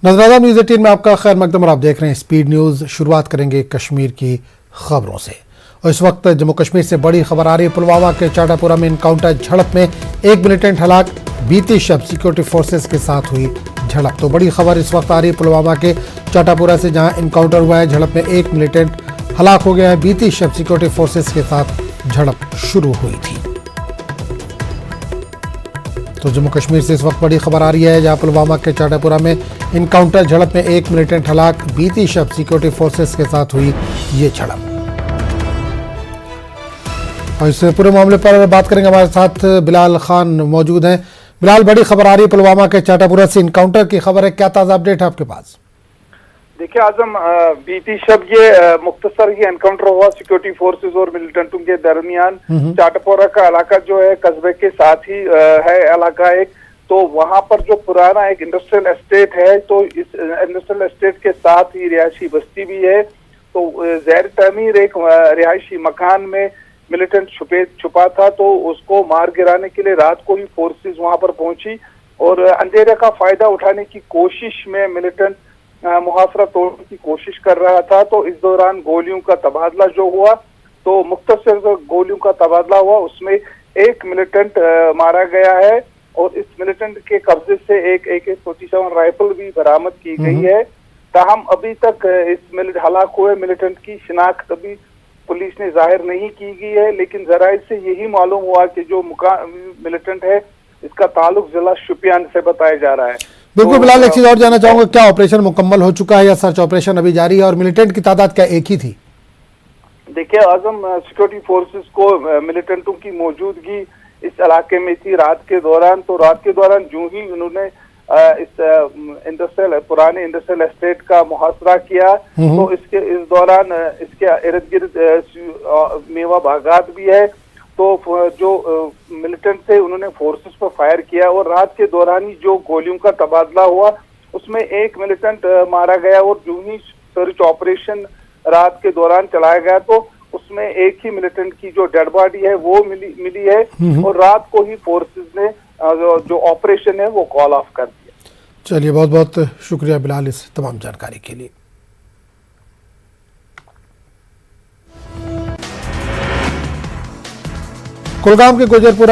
नजराना न्यूज 18 में आपका खैर मकदम और आप देख रहे हैं स्पीड न्यूज। शुरुआत करेंगे कश्मीर की खबरों से और इस वक्त जम्मू कश्मीर से बड़ी खबर आ रही है। पुलवामा के चाटापुरा में इनकाउंटर झड़प में एक मिलिटेंट हलाक, बीती शब सिक्योरिटी फोर्सेस के साथ हुई झड़प। तो बड़ी खबर इस वक्त आ रही है पुलवामा के चाटापुरा से, जहां इनकाउंटर हुआ है। झड़प में एक मिलिटेंट हलाक हो गया है। बीती शब सिक्योरिटी फोर्सेस के साथ झड़प शुरू हुई थी। तो जम्मू कश्मीर से इस वक्त बड़ी खबर आ रही है, जहां पुलवामा के चाटापुरा में इनकाउंटर झड़प में एक मिलिटेंट हलाक, बीती शब सिक्योरिटी फोर्सेस के साथ हुई ये झड़प। और इस पूरे मामले पर बात करेंगे, हमारे साथ बिलाल खान मौजूद हैं। बिलाल, बड़ी खबर आ रही है पुलवामा के चाटापुरा से, इनकाउंटर की खबर है, क्या ताज़ा अपडेट है आपके पास? देखिए आजम, बीती शब ये मुख्तसर ये एनकाउंटर हुआ सिक्योरिटी फोर्सेस और मिलिटेंटों के दरमियान। चाटापुरा का इलाका जो है कस्बे के साथ ही है इलाका एक, तो वहां पर जो पुराना एक इंडस्ट्रियल एस्टेट है, तो इस इंडस्ट्रियल एस्टेट के साथ ही रिहायशी बस्ती भी है। तो ज़ैर तमीर एक रिहायशी मकान में मिलिटेंट छुपा था, तो उसको मार गिराने के लिए रात को ही फोर्सेस वहां पर पहुंची और अंधेरे का फायदा उठाने की कोशिश में मिलिटेंट मुहासरा तोड़ने की कोशिश कर रहा था। तो इस दौरान गोलियों का तबादला जो हुआ, तो मुख्तसर जो गोलियों का तबादला हुआ उसमें एक मिलिटेंट मारा गया है और इस मिलिटेंट के कब्जे से एक AK-47 राइफल भी बरामद की गई है। ताहम अभी तक इस हलाक हुए मिलिटेंट की शिनाख्त अभी पुलिस ने जाहिर नहीं की गई है, लेकिन जराये से यही मालूम हुआ कि जो मिलिटेंट है इसका ताल्लुक जिला शोपियान से बताया जा रहा है। बिल्कुल बिलाल, एक चीज और जानना चाहूंगा, क्या ऑपरेशन मुकम्मल हो चुका है या सर्च ऑपरेशन अभी जारी है, और मिलिटेंट की तादाद क्या एक ही थी? देखिए आजम, सिक्योरिटी फोर्सेस को मिलिटेंटों की मौजूदगी इस इलाके में थी रात के दौरान। तो रात के दौरान जो ही उन्होंने इस पुराने इंडस्ट्रियल एस्टेट का मुहासरा किया, तो इस दौरान इसके इर्द गिर्द मेवा बागात भी है, तो जो मिलिटेंट थे उन्होंने फोर्सेस पर फायर किया और रात के दौरान ही जो गोलियों का तबादला हुआ उसमें एक मिलिटेंट मारा गया और जो ही सर्च ऑपरेशन रात के दौरान चलाया गया, तो उसमें एक ही मिलिटेंट की जो डेड बॉडी है वो मिली है और रात को ही फोर्सेस ने जो ऑपरेशन है वो कॉल ऑफ कर दिया। चलिए, बहुत बहुत शुक्रिया बिलाल इस तमाम जानकारी के लिए। कुलगाम के गुजरपुरा